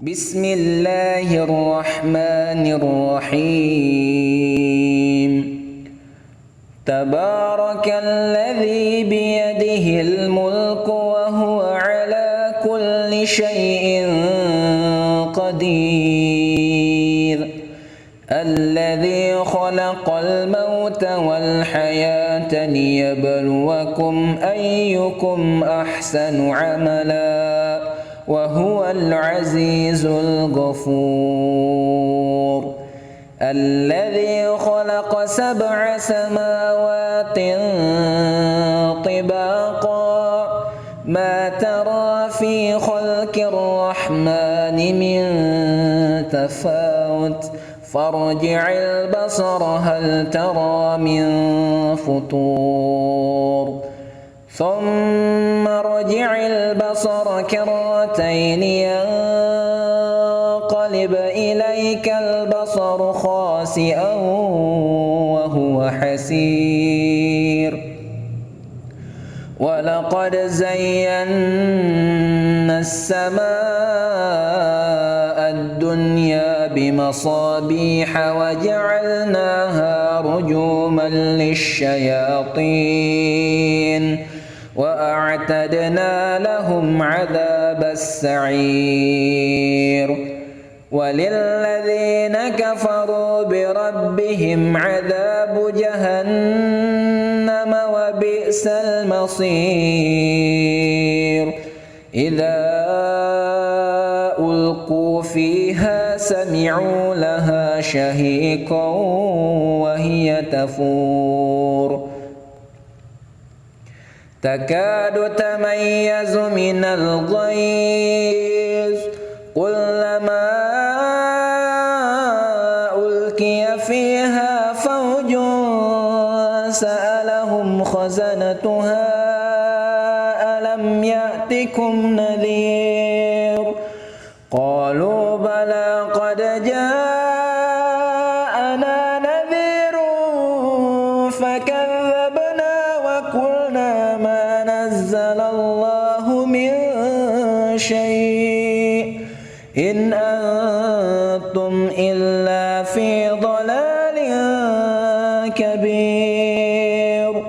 بسم الله الرحمن الرحيم تبارك الذي بيده الملك وهو على كل شيء قدير الذي خلق الموت والحياة ليبلوكم أيكم أحسن عملا وهو العزيز الغفور الذي خلق 7 سماوات طباقا ما ترى في خلق الرحمن من تفاوت فارجع البصر هل ترى من فطور ثم ارجع البصر كرتين ينقلب إليك البصر خاسئا وهو حسير ولقد زينا السماء الدنيا بمصابيح وجعلناها رجوما للشياطين وأعتدنا لهم عذاب السعير وللذين كفروا بربهم عذاب جهنم وبئس المصير إذا ألقوا فيها سمعوا لها شهيقا وهي تفور تكاد تميز من الغيظ كلما ألقي فيها فوج سألهم خزنتها ألم يأتكم نذير قالوا بلى قد جاءنا نذير فكذبنا وقلنا ما نزل الله من شيء إن أنتم إلا في ضلال كبير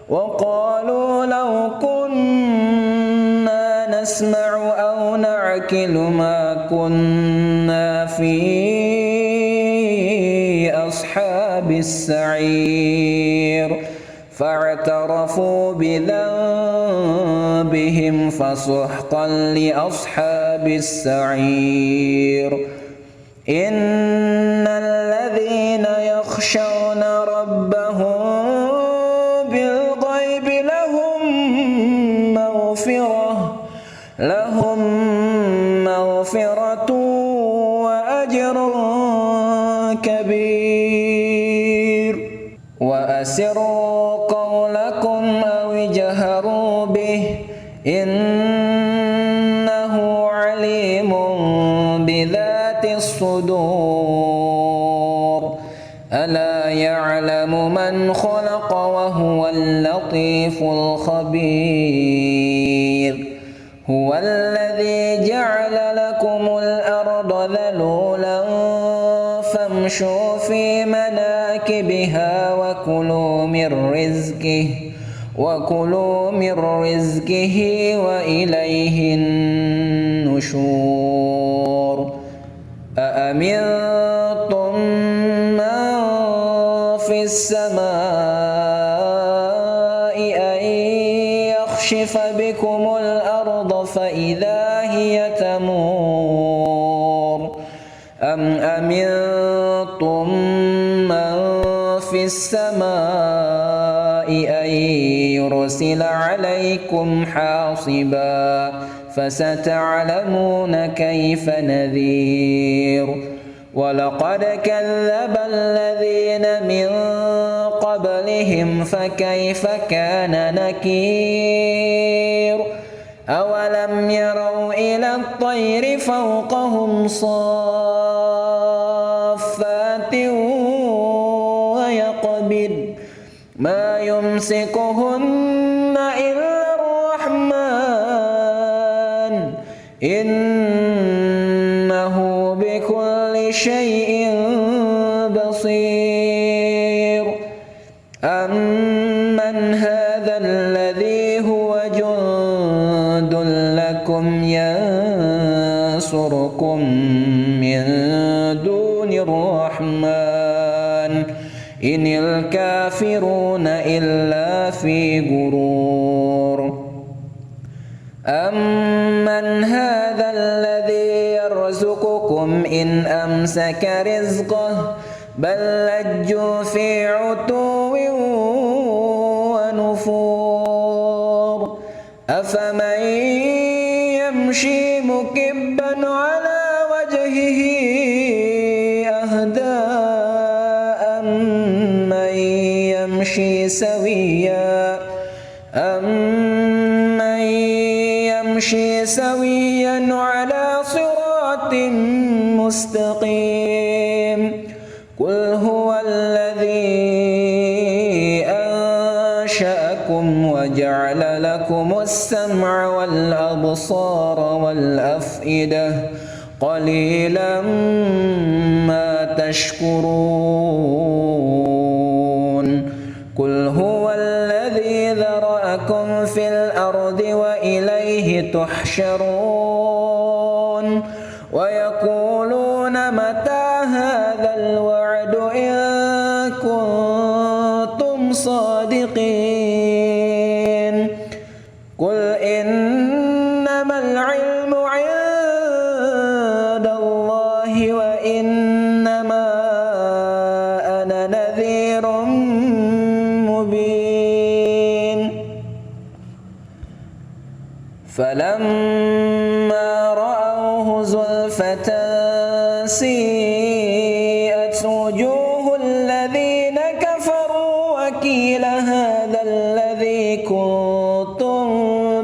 وقالوا لو كنا نسمع أو نعقل ما كنا في أصحاب السعير فاعترفوا بذنبهم فسحقا لأصحاب السعير إن الذين يخشون ربهم بالغيب لهم مغفرة وأجر كبير وأسروا قولكم أو اجهروا به إنه عليم بذات الصدور ألا يعلم من خلق وهو اللطيف الخبير هو الذي جعل لكم الأرض ذلولا فامشوا في مناكبها وكلوا من رزقه وإليه النشور أأمنتم من في السماء أن يخشف بكم الأرض فإذا هي تمور أم أمنتم من في السماء أن يرسل عليكم حاصبا فستعلمون كيف نذير ولقد كذب الذين من قبلهم فكيف كان نكير أولم يروا إلى الطير فوقهم صافات ويقبض ما يمسكهن إلا الرحمن إنه شيء بصير أمن هذا الذي هو جند لكم ينصركم من دون الرحمن إن الكافرون إلا في غرور أمن هذا الذي يرزقكم إن أمسك رزقه بل لجوا في عتو ونفور أفمن يمشي مكبا على وجهه أهدى أمن يمشي سويا على صراط مستقيم قل هو الذي أنشأكم وجعل لكم السمع والأبصار والأفئدة قليلا ما تشكرون قل هو الذي ذرأكم في الأرض وإليه تحشرون ويقولون متى هذا الوعد إن كنتم صادقين قل إنما العلم عند الله وإنما أنا نذير مبين فلما رأوه زلفة سيئت وجوه الذين كفروا وقيل هذا الذي كنتم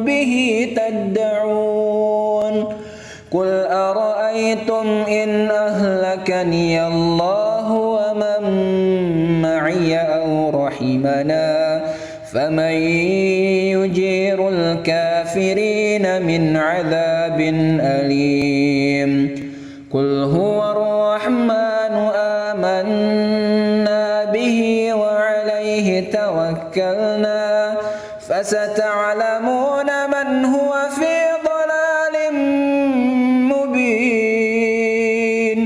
به تدعون قل أرأيتم إن أهلكني الله ومن معي أو رحمنا فمن يجير الكافرين من عذاب أليم قل هو الرحمن آمنا به وعليه توكلنا فستعلمون من هو في ضلال مبين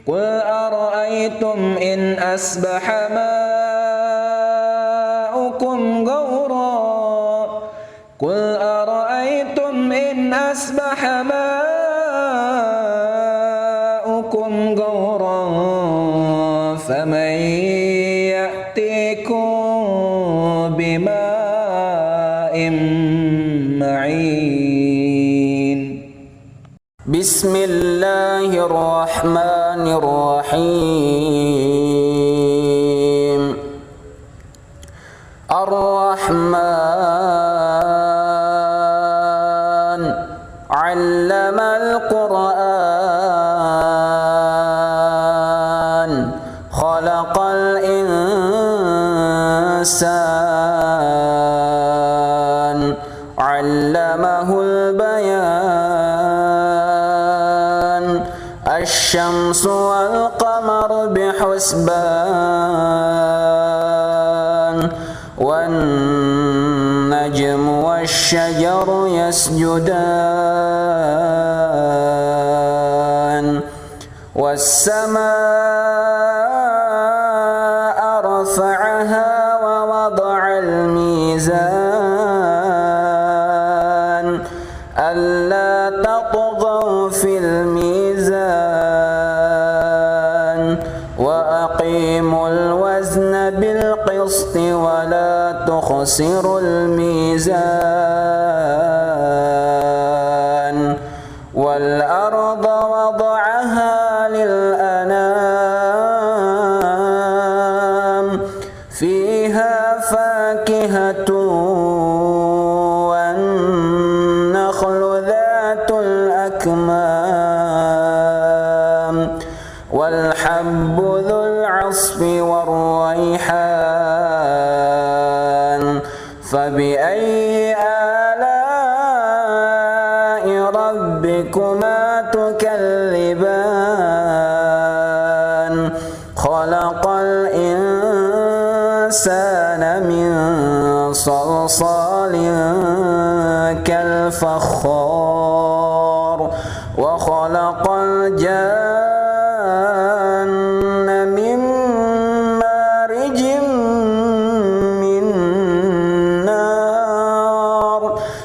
قل أرأيتم إن أصبح ماؤكم غورا قل أرأيتم إن أصبح ماؤكم غورا فمن يأتيكم بماء معين بسم الله الرحمن الرحيم الرحمن علم القرآن خلق الإنسان علمه البيان الشمس والقمر بحسبان والنجم والشجر يسجدان والسماء رفعها ووضع الميزان ألا تطغوا في الميزان وأقيموا الوزن بالقسط ولا تخسروا الميزان والأرض وضعها للأنام فيها فاكهة والنخل ذات الأكمام والحب ذو العصف والريحان فبأي آلاء ربكما تكذبان صلصال كالفخار وخلق الجن من مارج من نار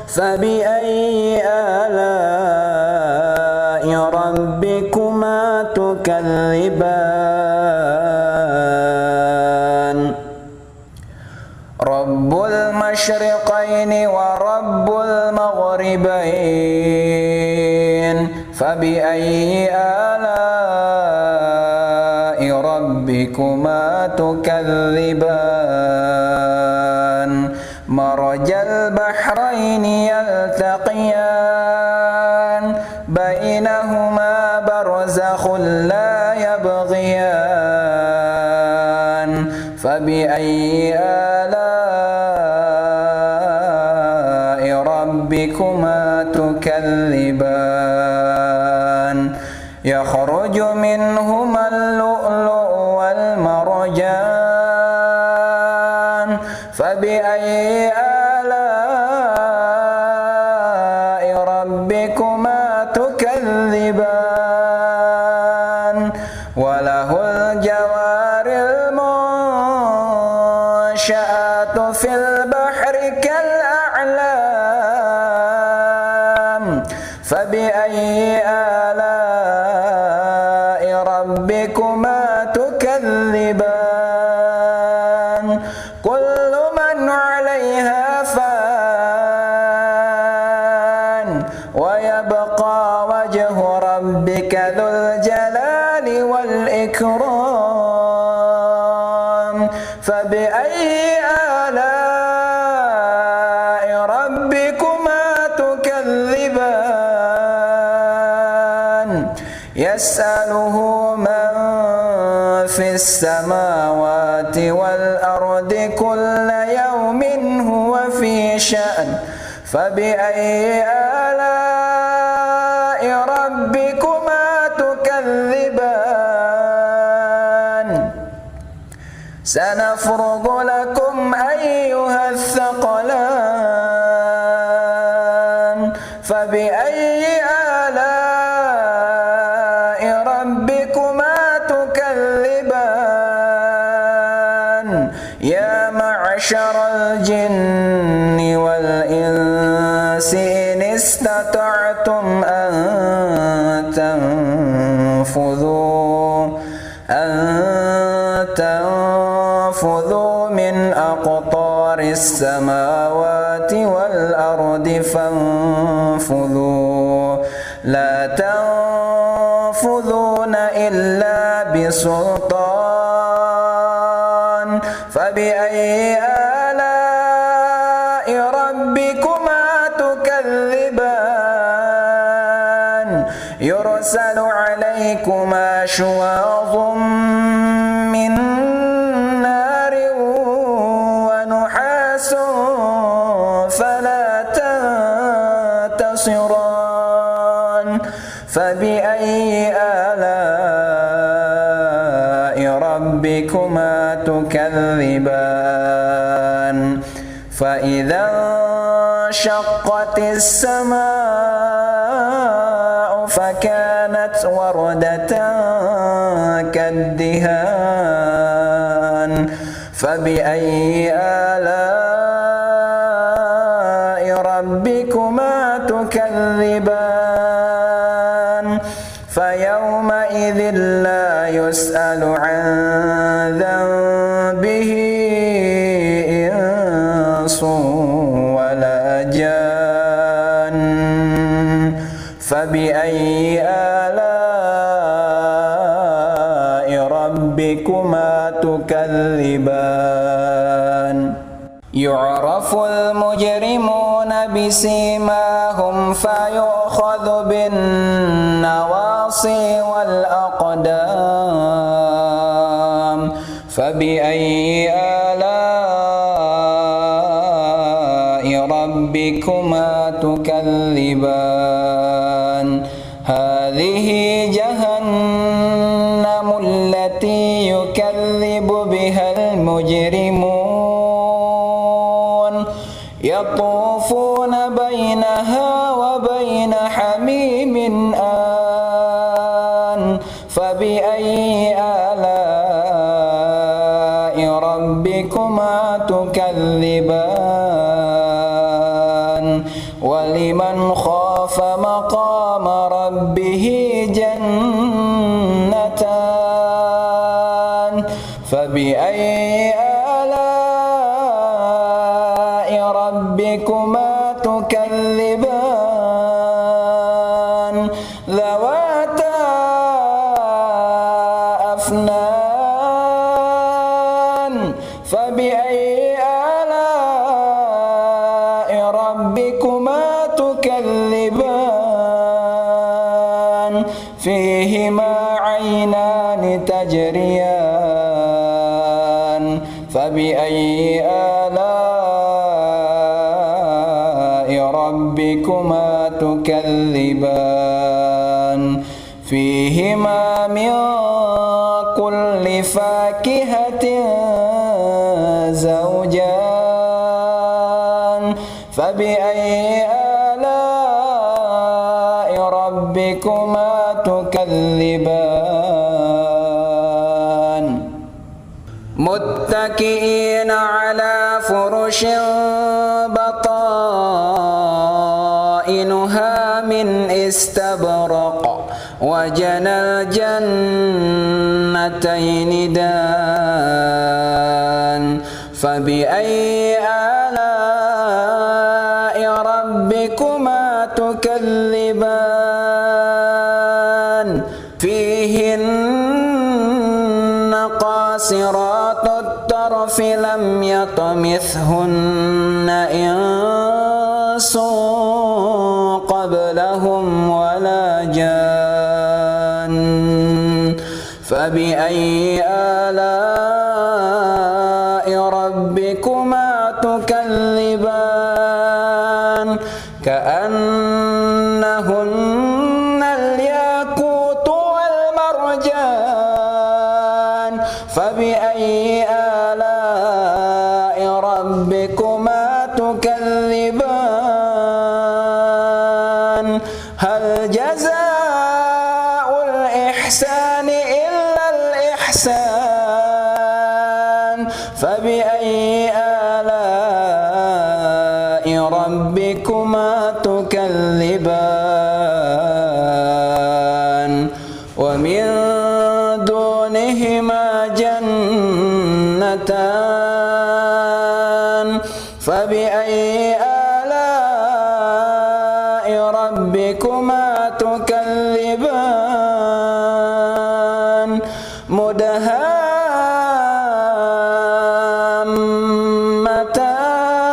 فبأي آلاء ربكما تكذبان رب المشرقين ورب المغربين فبأي آلاء ربكما تكذبان مرج البحرين يلتقيان بينهما برزخ لا يبغيان فبأي آلاء ربكما تكذبان يخرج منهما اللؤلؤ والمرجان فبأي آلاء ربكما تكذبان وله الجوار المنشآت في البحر كالأعلام فبأي آلاء ربكما تكذبان كل من عليها فان ويبقى وجه ربك ذو الجلال والإكرام فبأي آلاء ربكما تكذبان يسأله من في السماوات والأرض كل يوم هو في شأن فبأي آلاء ربكما تكذبان سنفرغ لكم أيها الثقلان فبأي آلاء ربكما تكذبان يا معشر الجن والإنس إن استطعتم أن تنفذوا من أقطار السماوات والأرض فانفذوا لا تنفذون إلا بسلطان فبأي آلاء ربكما تكذبان يرسل عليكما شواظ من نار ونحاس فلا تنتصران فبأي آلاء ربكما تكذبان فإذا انشقت السماء فكانت وردة كالدهان فبأي آلاء ربكما تكذبان فيومئذ لا يسأل عن ذنبه إنس ولا جان فبأي آلاء ربكما تكذبان يعرف المجرمون بسيماهم فيؤخذ بالنواصي والأقدام فبأي آلاء ربكما تكذبان هذه جهنم التي يكذب بها المجرمون يطوفون بينها وبين حميم آن فبأي آلاء ربكما تكذبان ولمن خاف مقام ربه جنتان فبأي آلاء ربكما تكذبان ذواتا أفنان فبأي آلاء ربكما تكذبان فيهما عينان تجريان فبأي آلاء ربكما تكذبان فيهما من كل فاكهة زوجان فبأي آلاء ربكما تكذبان متكئين على فرش بطائنها من استبرق وجنى الجنتين دان فبأي آلاء ربكما تكذبان فيهن قاصرات الطرف لم يطمثهن إنس قبلهم ولا جان فبأي آلاء ربكما تكذبان كأنهن الياقوت والمرجان فبأي آلاء ربكما تكذبان هل جزاء الإحسان إلا الإحسان فبأي آلاء ربكما تكذبان ومن دونهما جنتان فبأي آلاء ربكما تكذبان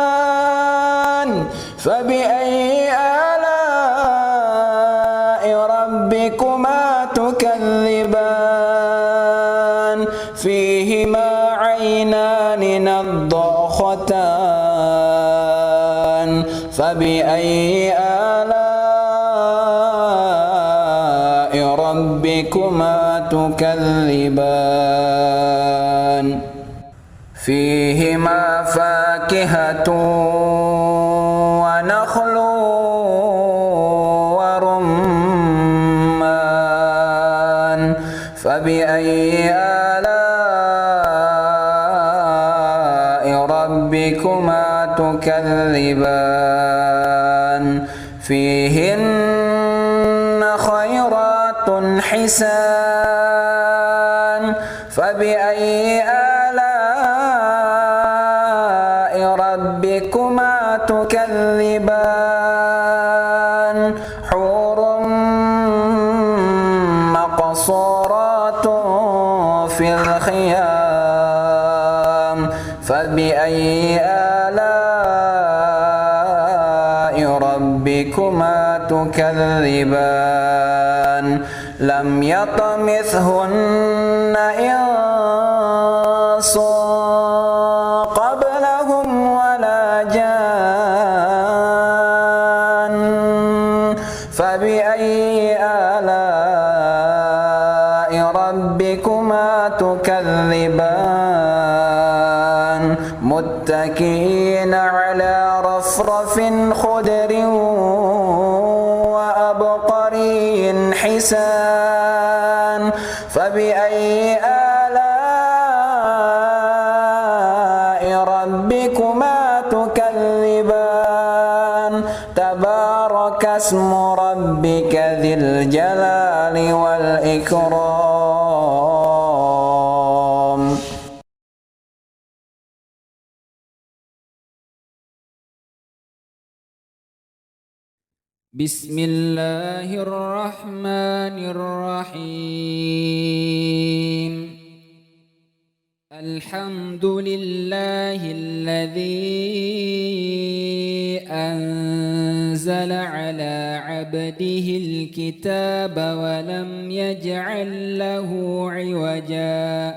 مدهامتان فبأي آلاء ربكما تكذبان فيهما عينان نضاختان فبأي آلاء ربكما تكذبان فيهما فاكهة ونخل ورمان فبأي آلاء ربكما تكذبان فيهن خيرات حسان فبأي آلاء ربكما تكذبان حور مقصورات في الخيام فبأي آلاء ربكما تكذبان لم يطمثهن إنس قبلهم ولا جان فبأي آلاء ربكما تكذبان متكئين على رفرف وزخرف خضر وأبقري حسان فبأي آلاء ربكما تكذبان تبارك اسم ربك ذي الجلال والإكرام. بسم الله الرحمن الرحيم. الحمد لله الذي أنزل على عبده الكتاب ولم يجعل له عوجا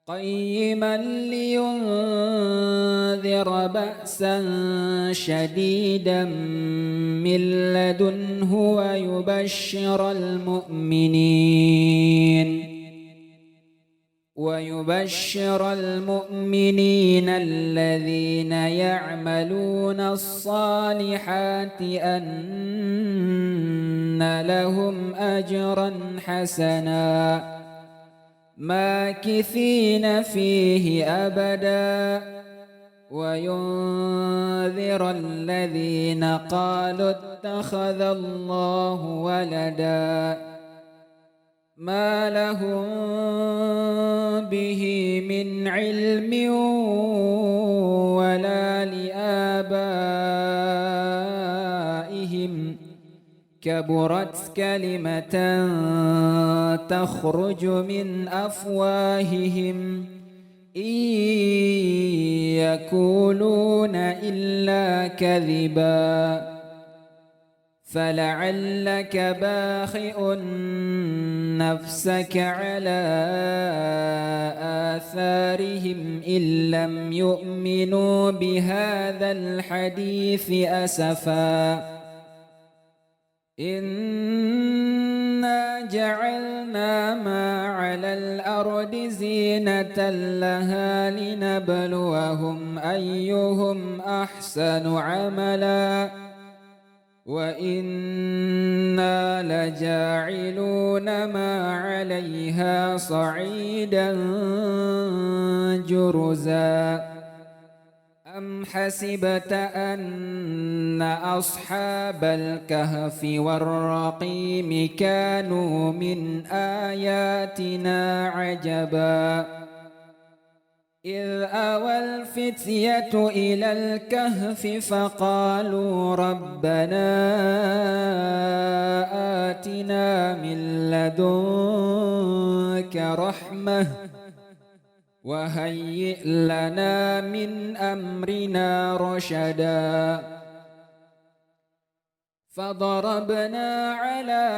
قيما لينذر بأسا شديدا من لدنه ويبشر المؤمنين الذين يعملون الصالحات أن لهم أجرا حسنا ماكثين فيه أبدا وينذر الذين قالوا اتخذ الله ولدا ما لهم به من علم ولا لآبائهم كبرت كلمة تخرج من أفواههم إن يقولون إلا كذبا فلعلك باخئ نفسك على آثارهم إن لم يؤمنوا بهذا الحديث أسفا إنا جعلنا ما على الأرض زينة لها لنبلوهم أيهم أحسن عملا وإنا لجاعلون ما عليها صعيدا جرزا أم حسبت أن أصحاب الكهف والرقيم كانوا من آياتنا عجبا إذ أوى الفتية إلى الكهف فقالوا ربنا آتنا من لدنك رحمة وهيئ لنا من أمرنا رشدا فضربنا على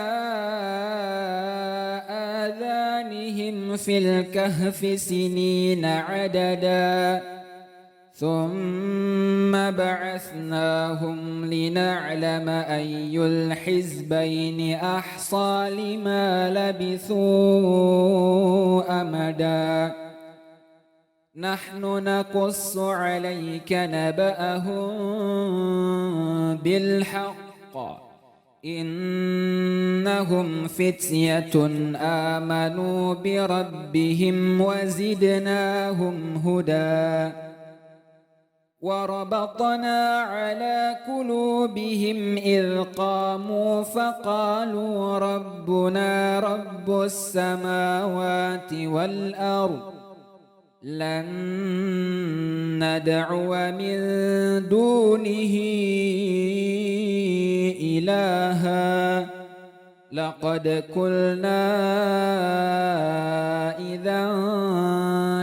آذانهم في الكهف سنين عددا ثم بعثناهم لنعلم أي الحزبين أحصى لما لبثوا أمدا نحن نقص عليك نبأهم بالحق إنهم فتية آمنوا بربهم وزدناهم هدى وربطنا على قلوبهم إذ قاموا فقالوا ربنا رب السماوات والأرض لن ندعو من دونه إلها لقد قلنا إذا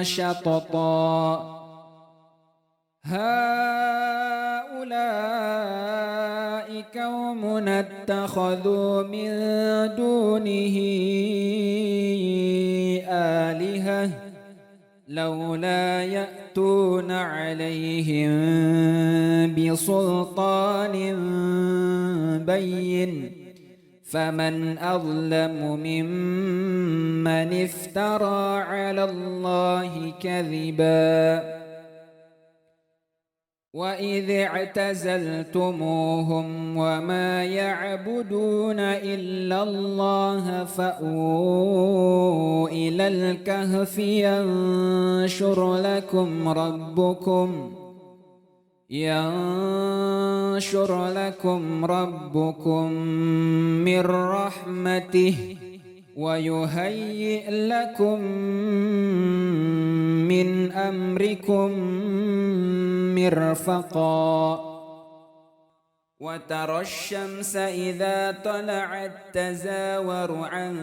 شططا هؤلاء قوم اتخذوا من دونه آلهة لولا يأتون عليهم بسلطان بين فمن أظلم ممن افترى على الله كذبا وإذ اعتزلتموهم وما يعبدون إلا الله فأووا إلى الكهف ينشر لكم ربكم من رحمته ويهيئ لكم من أمركم مرفقا وترى الشمس إذا طلعت تزاور عن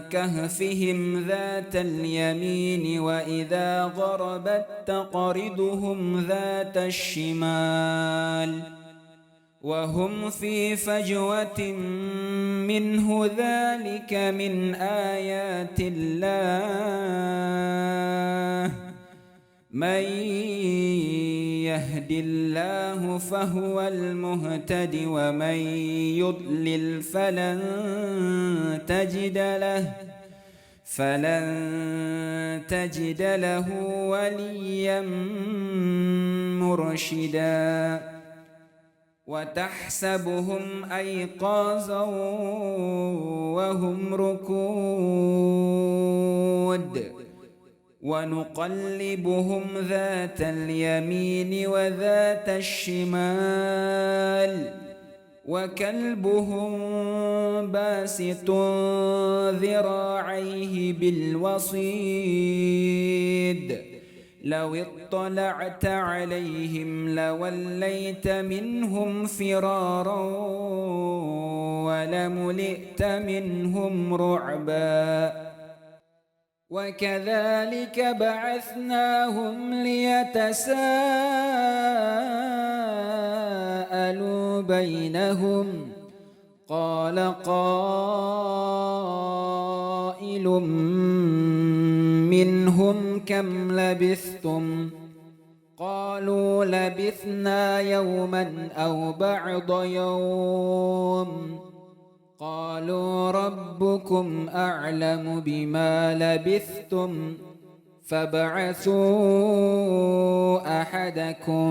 كهفهم ذات اليمين وإذا غربت تقرضهم ذات الشمال وهم في فجوة منه ذلك من آيات الله من يهد الله فهو المهتد ومن يضلل فلن تجد له وليا مرشدا وتحسبهم أيقاظا وهم ركود ونقلبهم ذات اليمين وذات الشمال وكلبهم باسط ذراعيه بالوصيد لو اطلعت عليهم لوليت منهم فرارا ولملئت منهم رعبا وكذلك بعثناهم ليتساءلوا بينهم قال قائل منهم كم لبثتم قالوا لبثنا يوما أو بعض يوم قالوا ربكم أعلم بما لبثتم فابعثوا أحدكم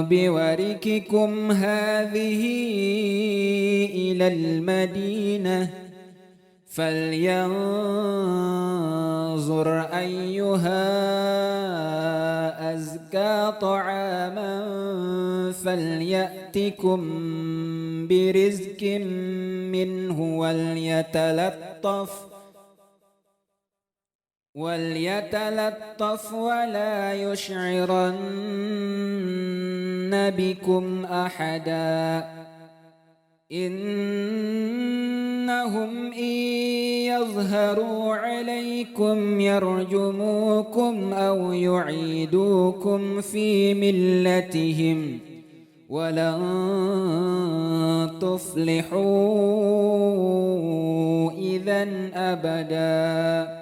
بورككم هذه إلى المدينة فلينظر أيها أزكى طعاما فليأتكم برزق منه وليتلطف ولا يشعرن بكم أحدا إنهم إن يظهروا عليكم يرجموكم أو يعيدوكم في ملتهم ولن تفلحوا إذن أبدا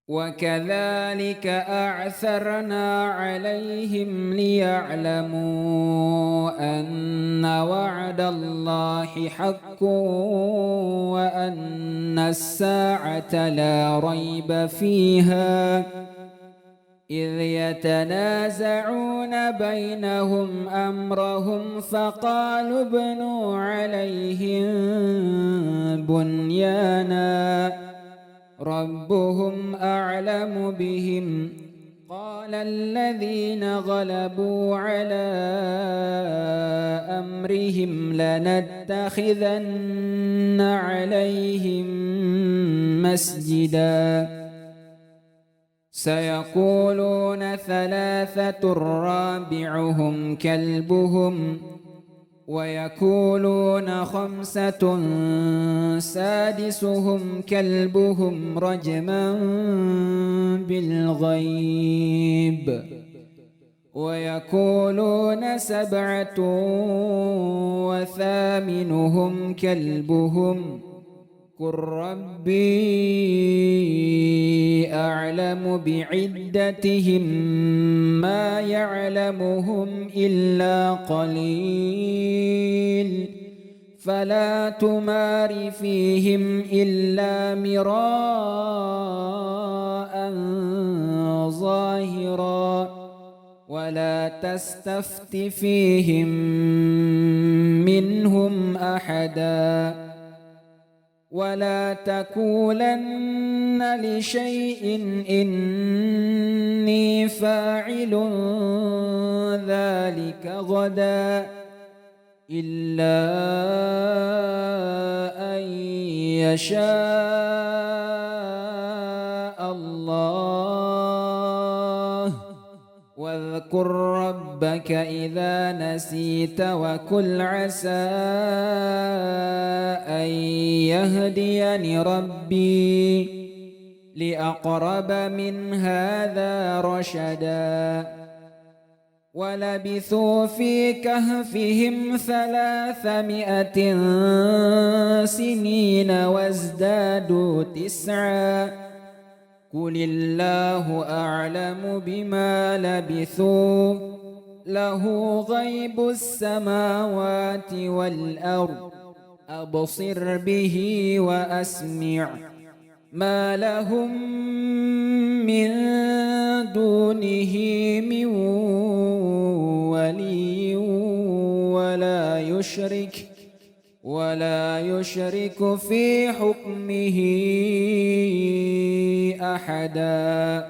وكذلك أعثرنا عليهم ليعلموا أن وعد الله حق وأن الساعة لا ريب فيها إذ يتنازعون بينهم أمرهم فقالوا ابنوا عليهم بنيانا ربهم أعلم بهم قال الذين غلبوا على أمرهم لنتخذن عليهم مسجدا سيقولون ثلاثة رابعهم كلبهم ويقولون خمسة سادسهم كلبهم رجما بالغيب ويقولون سبعة وثامنهم كلبهم قل ربي أعلم بعدتهم ما يعلمهم إلا قليل فلا تمار فيهم إلا مراء ظاهرا ولا تستفت فيهم منهم أحدا ولا تقولن لشيء إني فاعل ذلك غدا إلا أن يشاء الله واذكر ربك إذا نسيت وقل عسى أن يهديني ربي لأقرب من هذا رشدا ولبثوا في كهفهم 300 سنين وازدادوا 9 قل الله أعلم بما لبثوا له غيب السماوات والأرض أبصر به وأسمع ما لهم من دونه من ولي ولا يشرك في حكمه أحدا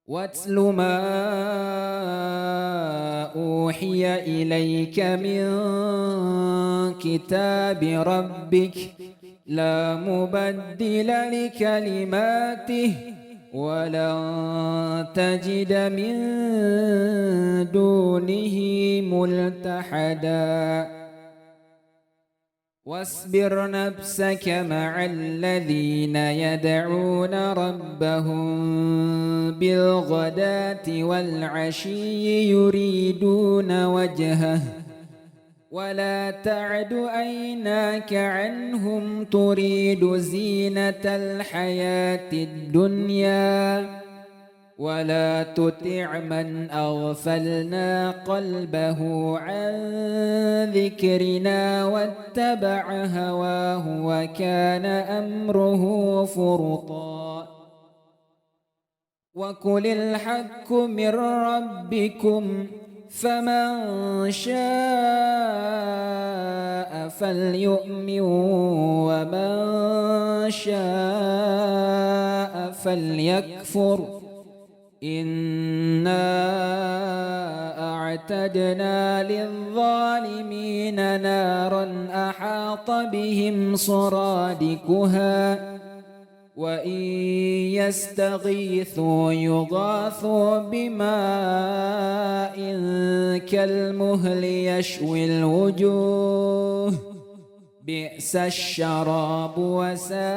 واتل ما أوحي إليك من كتاب ربك لا مبدل لكلماته ولن تجد من دونه ملتحدا واصبر نفسك مع الذين يدعون ربهم بالغداة والعشي يريدون وجهه ولا تعد عيناك عنهم تريد زينة الحياة الدنيا ولا تطع من أغفلنا قلبه عن ذكرنا واتبع هواه وكان أمره فرطا وقل الحق من ربكم فمن شاء فليؤمن ومن شاء فليكفر إنا أعتدنا للظالمين نارا أحاط بهم سرادقها وإن يستغيثوا يغاثوا بماء كالمهل يشوي الوجوه بئس الشراب وساءت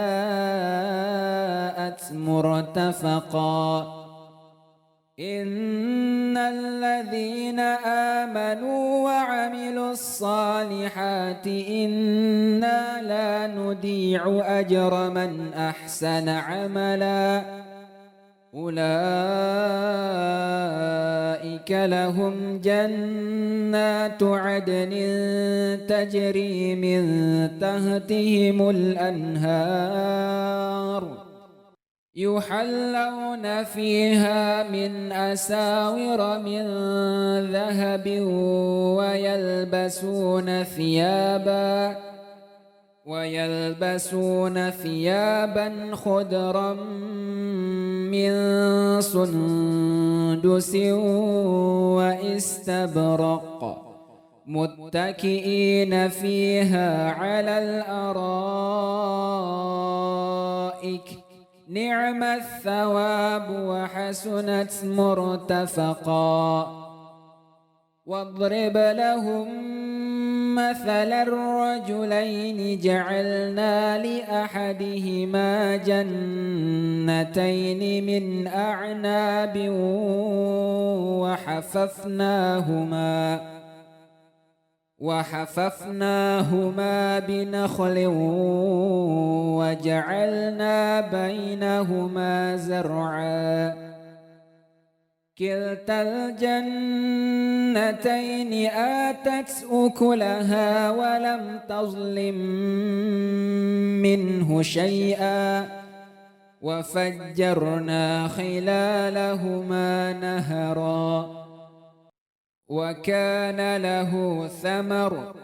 مرتفقا إن الذين آمنوا وعملوا الصالحات إنا لا نضيع أجر من أحسن عملا أولئك لهم جنات عدن تجري من تحتهم الأنهار يحلون فيها من أساور من ذهب ويلبسون ثيابا خضرا من سندس واستبرق متكئين فيها على الأرائك نعم الثواب وحسنت مرتفقا واضرب لهم مثل الرجلين جعلنا لأحدهما جنتين من أعناب وحففناهما بنخل وجعلنا بينهما زرعا كلتا الجنتين آتت أكلها ولم تظلم منه شيئا وفجرنا خلالهما نهرا وكان له ثمر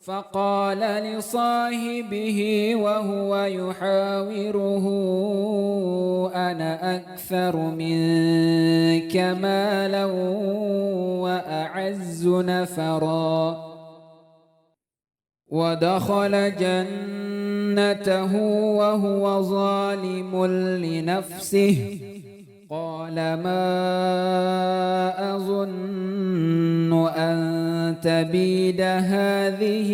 فقال لصاحبه وهو يحاوره أنا أكثر منك مالا وأعز نفرا ودخل جنته وهو ظالم لنفسه قال ما أظن أن تبيد هذه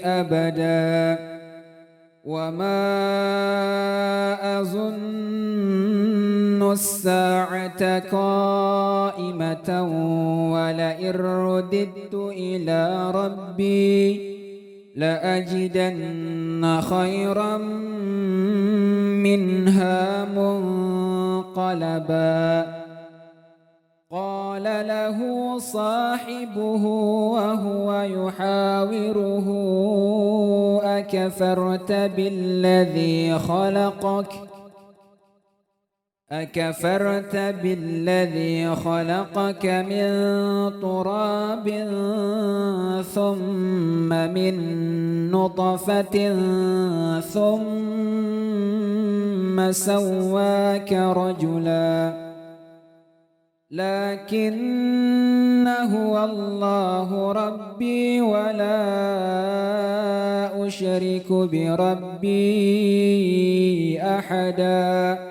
أبدا وما أظن الساعة قائمة ولئن رددت إلى ربي لأجدن خيرا منها منقلبا قال له صاحبه وهو يحاوره أكفرت بالذي خلقك من تراب ثم من نطفة ثم سواك رجلا لكن هو الله ربي ولا أشرك بربي أحدا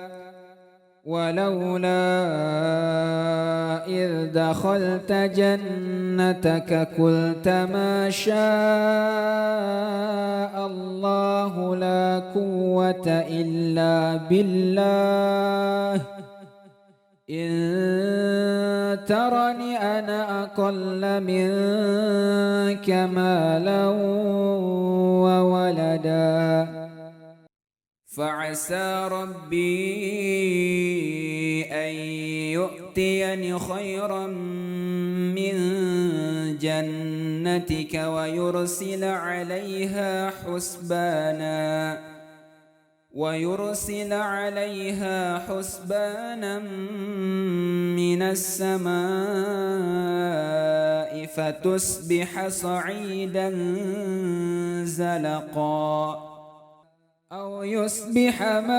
ولولا إذ دخلت جنتك قلت ما شاء الله لا قوة إلا بالله إن ترني أنا أقل منك مالا وولدا فعسى ربي أن يؤتيني خيرا من جنتك ويرسل عليها حسبانا من السماء فتصبح صعيدا زلقا أو يصبح ماؤها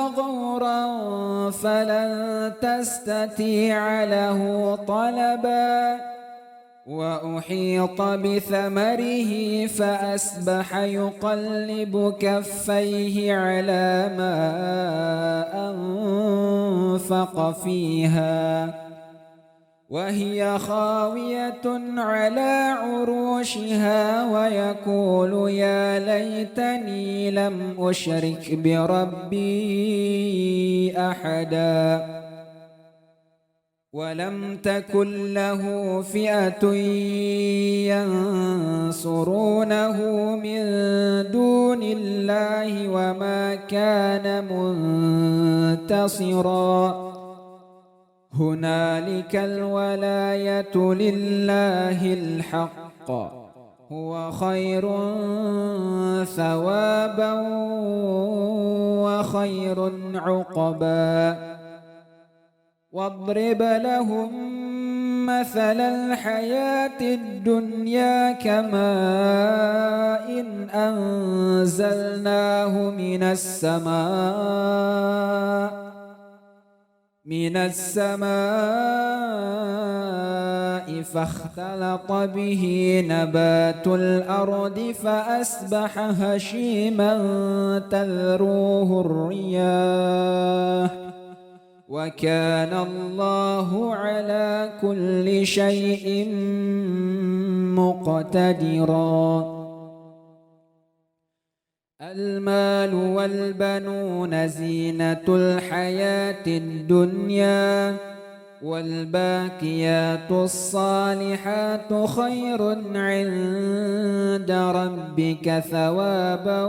غورا فلن تستطيع له طلبا وأحيط بثمره فأصبح يقلب كفيه على ما أنفق فيها وهي خاوية على عروشها ويقول يا ليتني لم أشرك بربي أحدا ولم تكن له فئة ينصرونه من دون الله وما كان منتصرا هنالك الولاية لله الحق هو خير ثوابا وخير عقبا واضرب لهم مثل الحياة الدنيا كماء إن أنزلناه من السماء فاختلط به نبات الأرض فأصبح هشيما تذروه الرياح وكان الله على كل شيء مقتدرا المال والبنون زينة الحياة الدنيا والباقيات الصالحات خير عند ربك ثوابا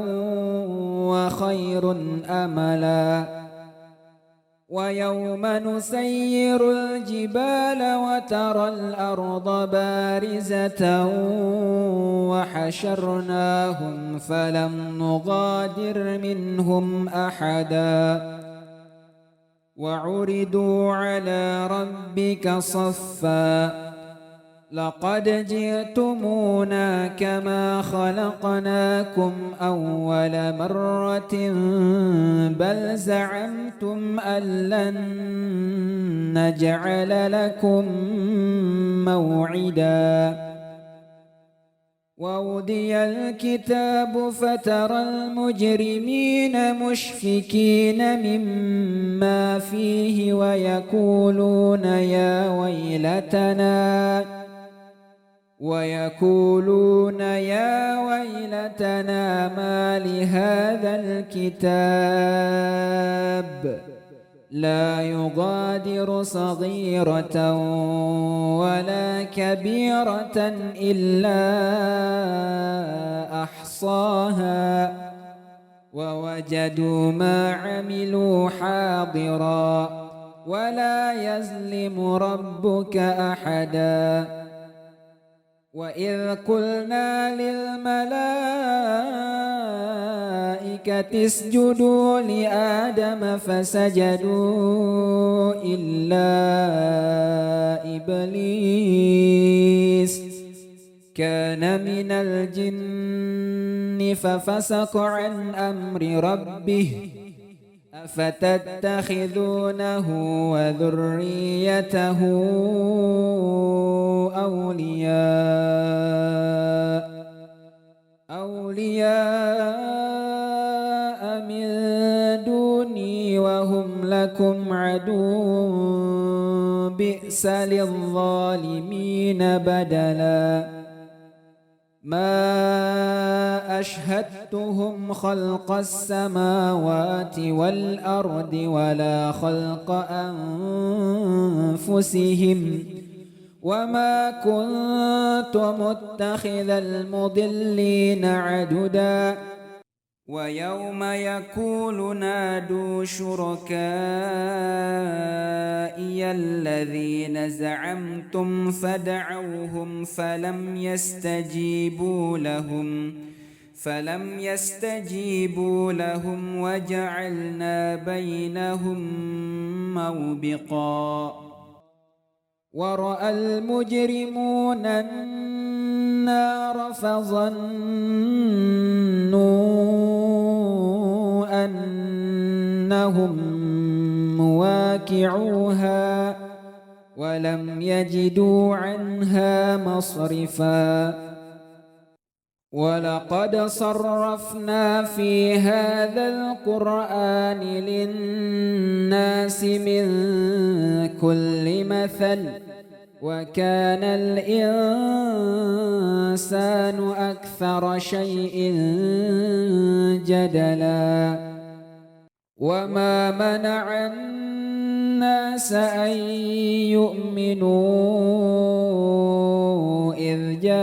وخير أملا ويوم نسير الجبال وترى الأرض بارزة وحشرناهم فلم نغادر منهم أحدا وعرضوا على ربك صفا لقد جئتمونا كما خلقناكم أول مرة بل زعمتم أن لن نجعل لكم موعدا ووضي الكتاب فترى المجرمين مشفكين مما فيه ويقولون يا ويلتنا ما لهذا الكتاب لا يغادر صغيرة ولا كبيرة إلا أحصاها ووجدوا ما عملوا حاضرا ولا يظلم ربك أحدا وإذ قلنا للملائكة اسجدوا لآدم فسجدوا إلا إبليس كان من الجن ففسق عن أمر ربه أفتتخذونه وذريته أولياء من دوني وهم لكم عدو بئس للظالمين بدلا ما أشهدتهم خلق السماوات والأرض ولا خلق أنفسهم وما كنت متخذ المضلين عددا ويوم يقول نادوا شركائي الذين زعمتم فدعوهم فلم يستجيبوا لهم وجعلنا بينهم موبقا ورأى المجرمون النار فظنوا أنهم مواقعوها ولم يجدوا عنها مصرفا ولقد صرفنا في هذا القرآن للناس من كل مثل وكان الإنسان أكثر شيء جدلا وما منع الناس أن يؤمنوا إذ جاءهم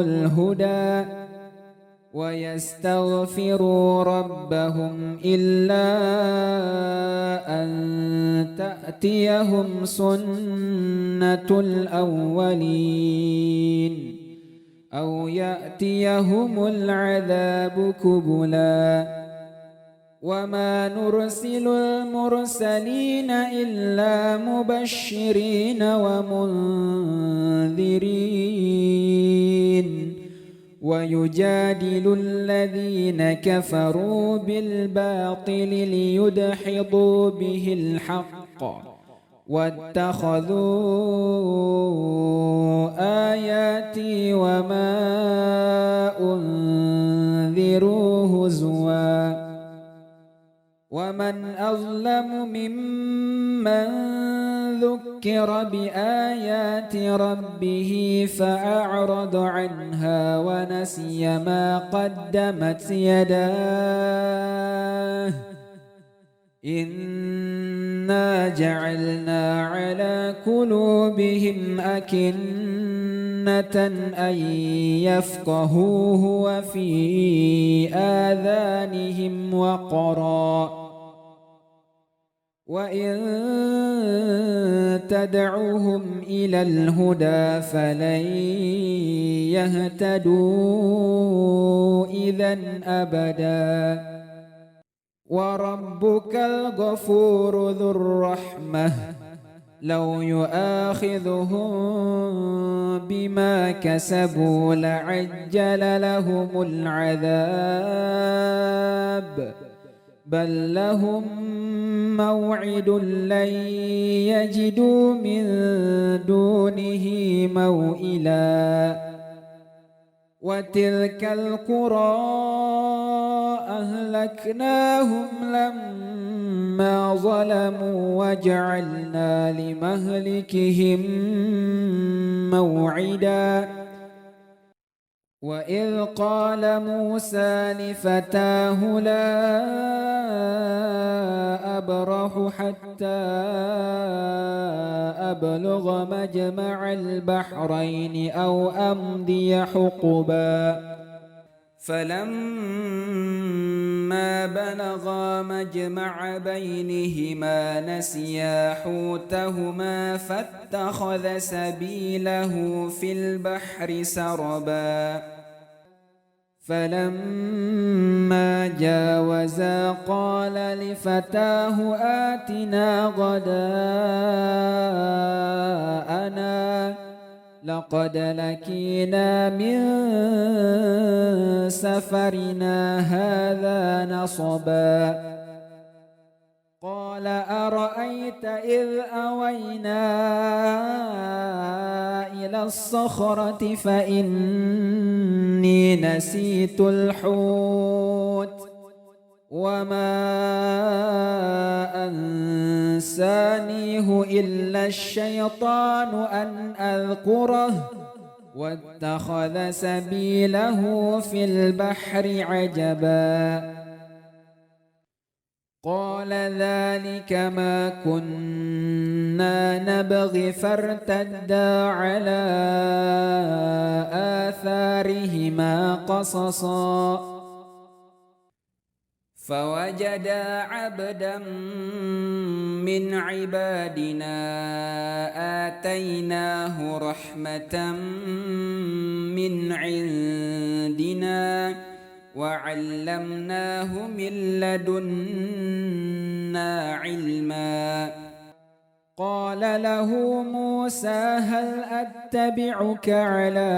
الهدى ويستغفروا ربهم إلا أن تأتيهم سنة الأولين أو يأتيهم العذاب كبلا وما نرسل المرسلين إلا مبشرين ومنذرين ويجادل الذين كفروا بالباطل ليدحضوا به الحق واتخذوا آياتي وما أنذروا هزوا ومن أظلم ممن ذكر بآيات ربه فأعرض عنها ونسي ما قدمت يداه إنا جعلنا على قلوبهم أكنة أن يفقهوه وفي آذانهم وقرا وإن تدعوهم إلى الهدى فلن يهتدوا إذا أبدا وربك الغفور ذو الرحمة لو يؤاخذهم بما كسبوا لعجل لهم العذاب بل لهم موعد لن يجدوا من دونه موئلا وتلك القرى أهلكناهم لما ظلموا وجعلنا لمهلكهم موعدا وإذ قال موسى لفتاه لا أبرح حتى أبلغ مجمع البحرين أو أمضي حقبا فلما بلغا مجمع بينهما نسيا حوتهما فاتخذ سبيله في البحر سربا فلما جاوزا قال لفتاه آتنا غداءنا لقد لكينا من سفرنا هذا نصبا قال أرأيت إذ أوينا إلى الصخرة فإني نسيت الحوت وما أنسانيه إلا الشيطان أن أذكره واتخذ سبيله في البحر عجبا قال ذلك ما كنا نبغي فارتدا على آثارهما قصصا فوجدا عبدا من عبادنا آتيناه رحمة من عندنا وعلمناه من لدنا علما قال له موسى هل أتبعك على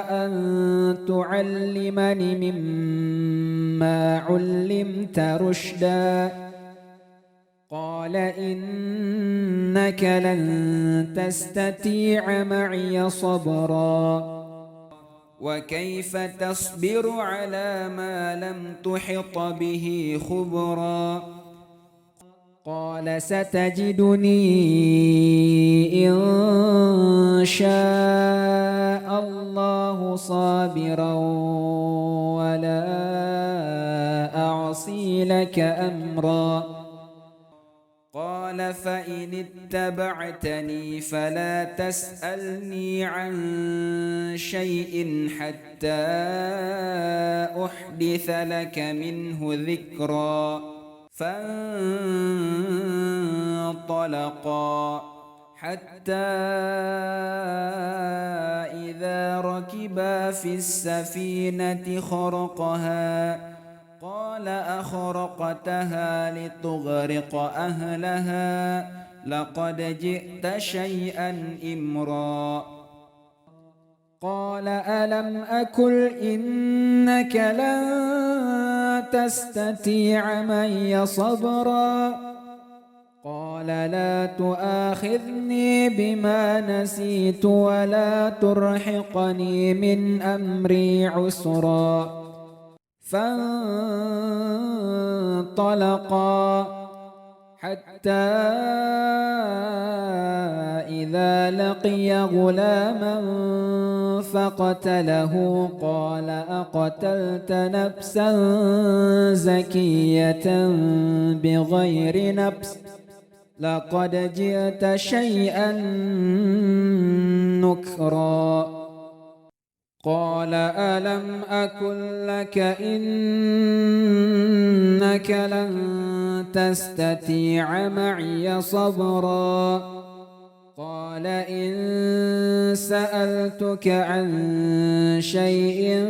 أن تعلمني مما علمت رشدا قال إنك لن تستطيع معي صبرا وكيف تصبر على ما لم تحط به خبرا قال ستجدني إن شاء الله صابرا ولا أعصي لك أمرا قال فإن اتبعتني فلا تسألني عن شيء حتى أحدث لك منه ذكرا فانطلقا حتى إذا ركبا في السفينة خرقها قال أخرقتها لتغرق أهلها لقد جئت شيئا إمرا قال ألم أقل إنك لن تستطيع معي صبرا قال لا تؤاخذني بما نسيت ولا ترهقني من أمري عسرا فانطلقا حتى إذا لقي غلاما فقتله قال أقتلت نفسا زكية بغير نفس لقد جئت شيئا نكرا قال ألم أقل لك إنك لن تستطيع معي صبرا قال إن سألتك عن شيء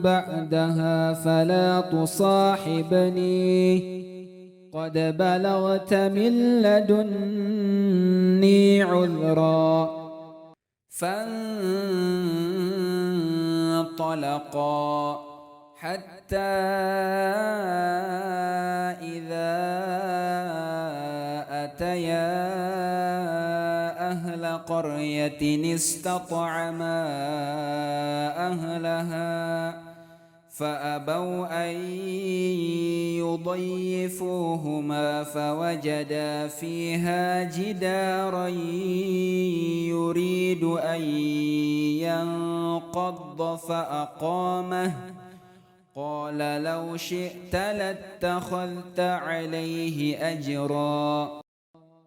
بعدها فلا تصاحبني قد بلغت من لدني عذرا فانطلقا حتى إذا أتيا أهل قرية استطعما أهلها فأبوا أن يضيفوهما فوجدا فيها جدارا يريد أن ينقض فأقامه قال لو شئت لاتخذت عليه أجرا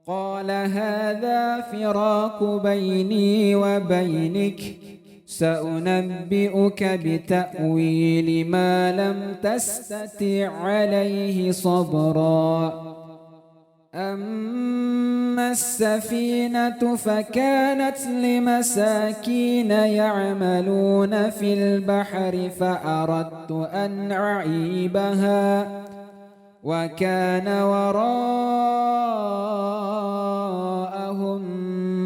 قال هذا فراق بيني وبينك سأنبئك بتأويل ما لم تستطع عليه صبرا أما السفينة فكانت لمساكين يعملون في البحر فأردت أن أعيبها وكان وراءهم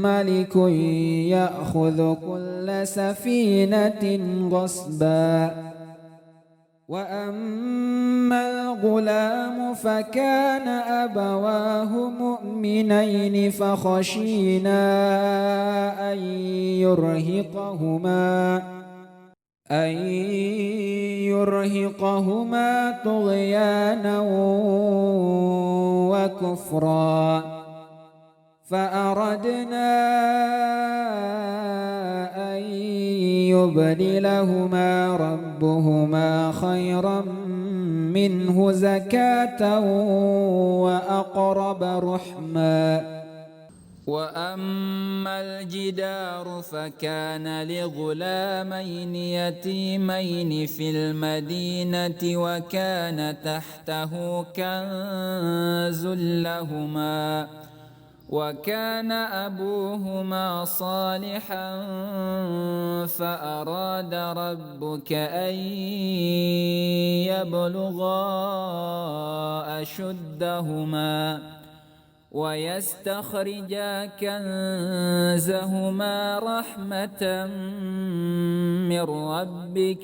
ملك يأخذ كل سفينة غصبا وأما الغلام فكان أبواه مؤمنين فخشينا أن يرهقهما طغيانا وكفرا فأردنا أن يبدلهما ربهما خيرا منه زكاة وأقرب رحما وأما الجدار فكان لغلامين يتيمين في المدينة وكان تحته كنز لهما وكان أبوهما صالحا فأراد ربك أن يبلغا أشدهما ويستخرجا كنزهما رحمة من ربك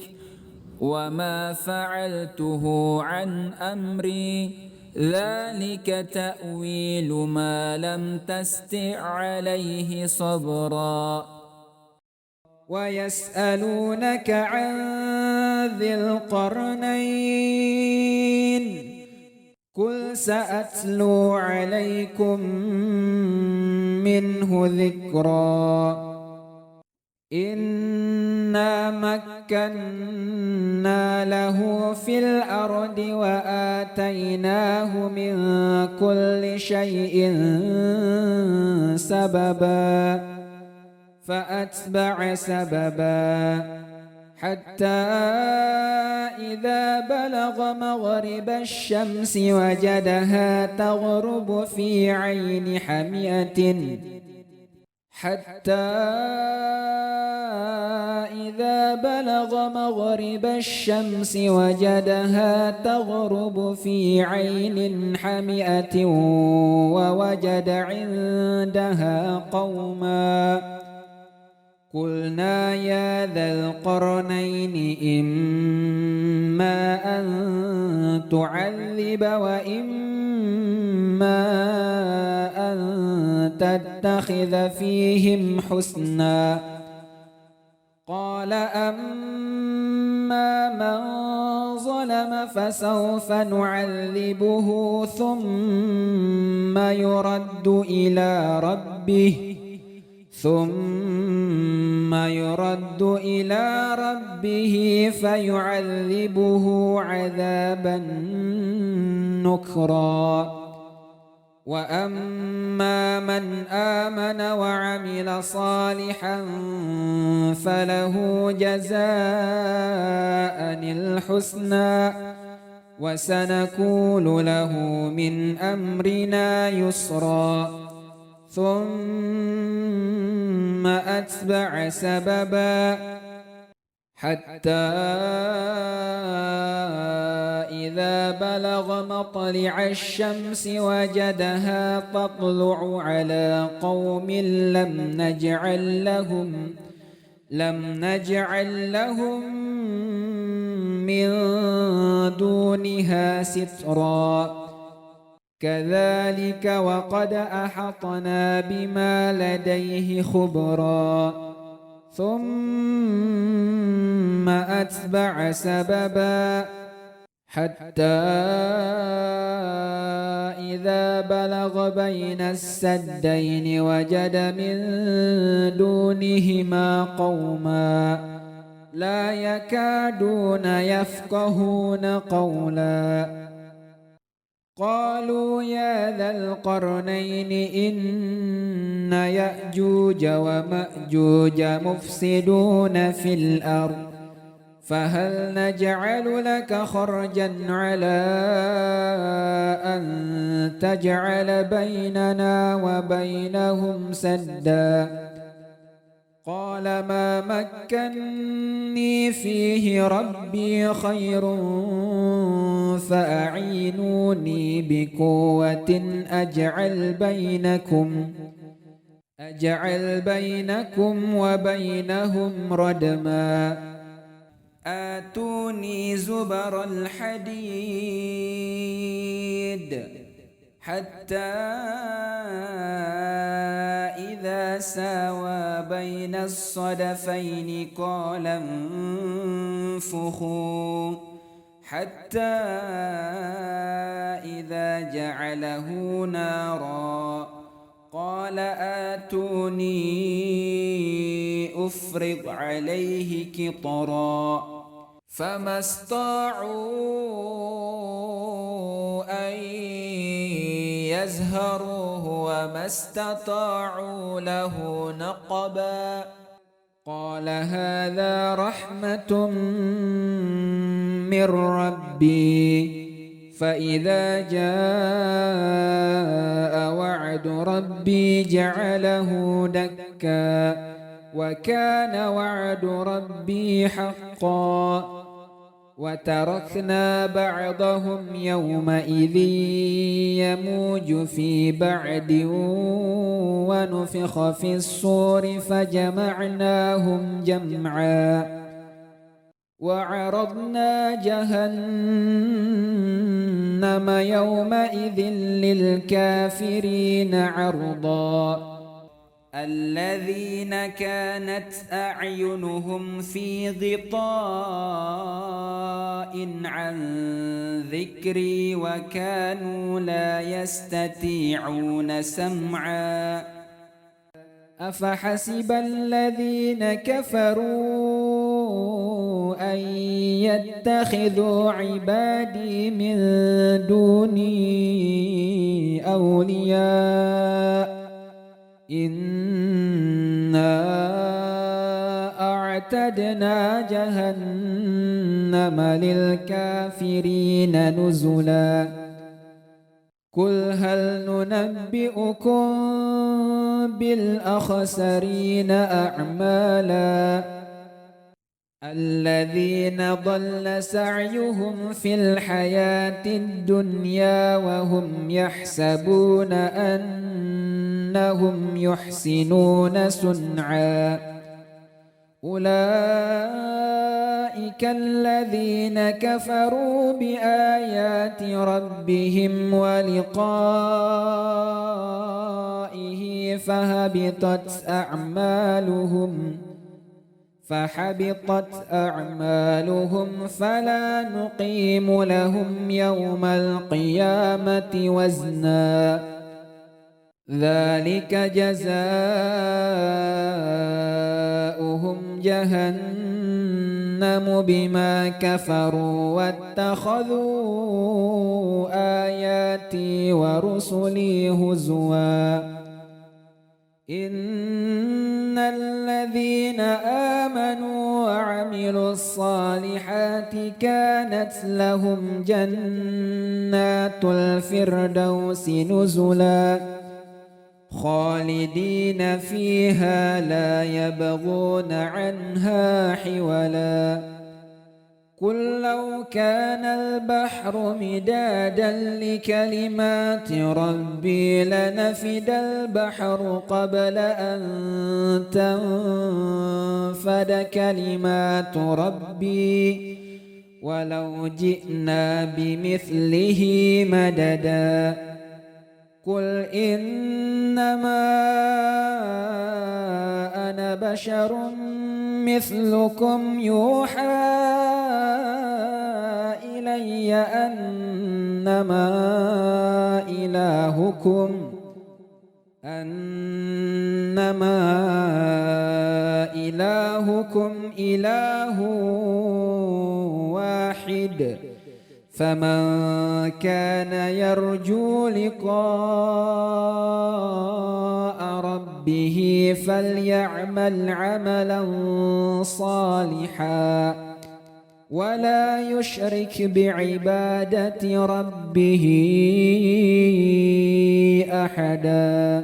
وما فعلته عن أمري ذلك تأويل ما لم تستطع عليه صبرا ويسألونك عن ذي القرنين قل سأتلو عليكم منه ذكرا إنا مكنا له في الأرض وآتيناه من كل شيء سببا فأتبع سببا حتى إذا بلغ مغرب الشمس وجدها تغرب في عين حمئة إذا بلغ مغرب الشمس وجدها تغرب في عين حمئة ووجد عندها قوما قلنا يا ذا القرنين إما أن تعذب وإما أن تتخذ فيهم حسنا قال أما من ظلم فسوف نعذبه ثم يرد إلى ربه فيعذبه عذابا نكرا وأما من آمن وعمل صالحا فله جزاء الحسنى وسنقول له من أمرنا يسرا ثم أتبع سببا حتى إذا بلغ مطلع الشمس وجدها تطلع على قوم لم نجعل لهم من دونها سترا كذلك وقد أحطنا بما لديه خبرا ثم أتبع سببا حتى إذا بلغ بين السدين وجد من دونهما قوما لا يكادون يفقهون قولا قالوا يا ذا القرنين إن يأجوج ومأجوج مفسدون في الأرض فهل نجعل لك خرجا على أن تجعل بيننا وبينهم سدا قال ما مكني فيه ربي خير فأعينوني بقوة أجعل بينكم وبينهم ردما آتوني زبر الحديد حتى إذا ساوى بين الصدفين قال انفخوا حتى إذا جعله نارا قال آتوني أفرغ عليه قطرا فما استطاعوا أن يزهروه وما استطاعوا له نقبا قال هذا رحمة من ربي فإذا جاء وعد ربي جعله دكا وكان وعد ربي حقا وتركنا بعضهم يومئذ يموج في بعد ونفخ في الصور فجمعناهم جمعا وعرضنا جهنم يومئذ للكافرين عرضا الذين كانت أعينهم في غطاء عن ذكري وكانوا لا يستطيعون سمعا أفحسب الذين كفروا أن يتخذوا عبادي من دوني أولياء إنا أعتدنا جهنم للكافرين نزلا قل هل ننبئكم بالأخسرين أعمالا الذين ضل سعيهم في الحياة الدنيا وهم يحسبون أنهم يحسنون صنعا أولئك الذين كفروا بآيات ربهم ولقائه فحبطت أعمالهم فلا نقيم لهم يوم القيامة وزنا ذلك جزاؤهم جهنم بما كفروا واتخذوا آياتي ورسلي هزوا إن الذين آمنوا وعملوا الصالحات كانت لهم جنات الفردوس نزلا خالدين فيها لا يبغون عنها حولا قل لو كان البحر مدادا لكلمات ربي لنفد البحر قبل أن تنفد كلمات ربي ولو جئنا بمثله مددا قل إنما أنا بشر مثلكم يوحى إلي أنما إلهكم إله واحد فمن كان يرجو لقاء ربه فليعمل عملا صالحا ولا يشرك بعبادة ربه أحدا